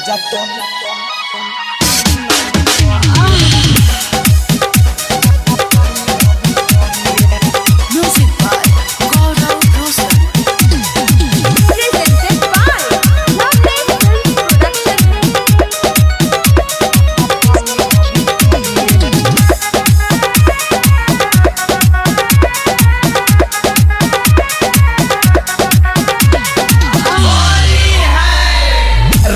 राजा तो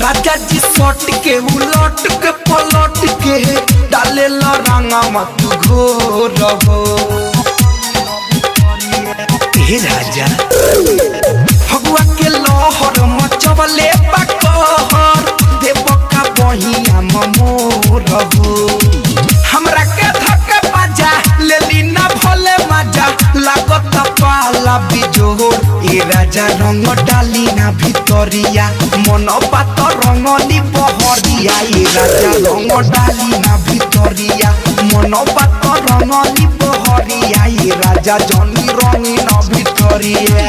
राजा जी सट के उलट के पलट के डाले ला रंगा मत घोर हो हे राजा भगवा के लहर मचवले पकहर देवका बहिया मोर हो हमरा के धक्के बाजा लेली ना भले मजा लागत पाला बिजोर ए राजा रंग डाली ना भितरिया मन बात रंगली बहरिया ए राजा रंग डाली ना भितरिया मन बात रंगली बहरिया ए राजा जनी रंगी ना भितरिया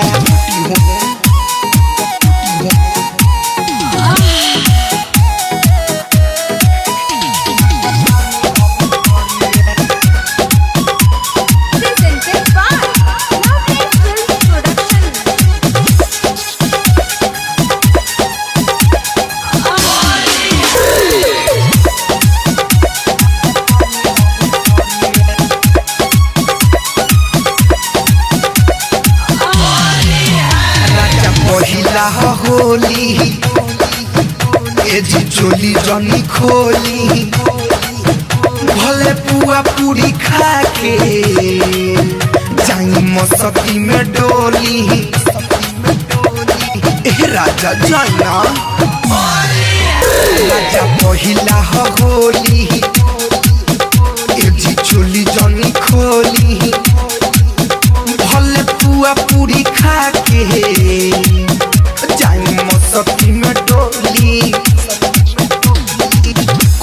पहिला होली ए जी चोली जनी खोली भले पुआ पूरी खा के जाई मस्ती में डोली ए राजा जाना राजा पहिला होली ए जी चोली जनी खोली भले पुआ पूरी खा के सखी में डोली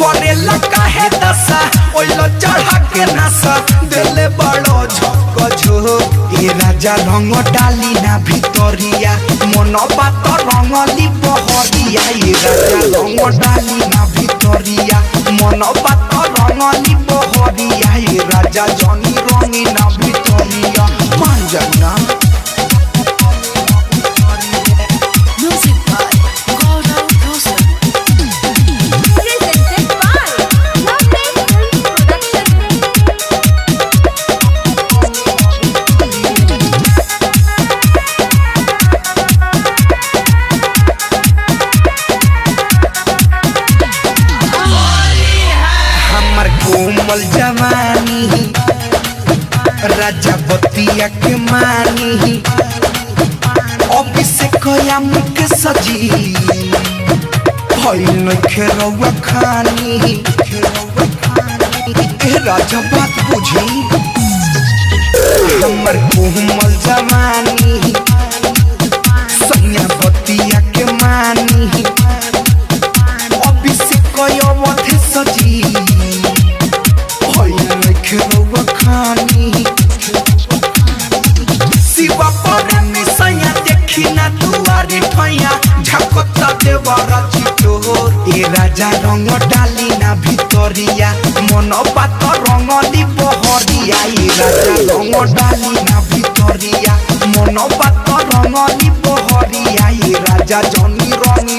करेला काहे दशा ओइलो चढ़ा के नशा देले बड़ो झकझो ए राजा रंग डाली ना भितरिया मन बात रंगली बहरिया ए राजा रंग डाली ना भितरिया मन बात रंगली बहरिया ए राजा जनी रंगी ना भितरिया मान जाना कोमल जवानी राजा बतिया के मानी ऑफिस कया मुख सजी भइल खेरवा खानी ए राजा बात बुझी हमर कोमल जवानी सैया बतिया के मानी ऑफिस कया मुख सजी शिवा पर मिसैया देखी ना दुआरी ठैया झकत देवरा चितोर ए राजा रंग डाली ना भितरिया मन बात रंगली बहरिया ए राजा रंग डाली ना भितरिया मन बात रंगली बहरिया ए राजा जनी रंगी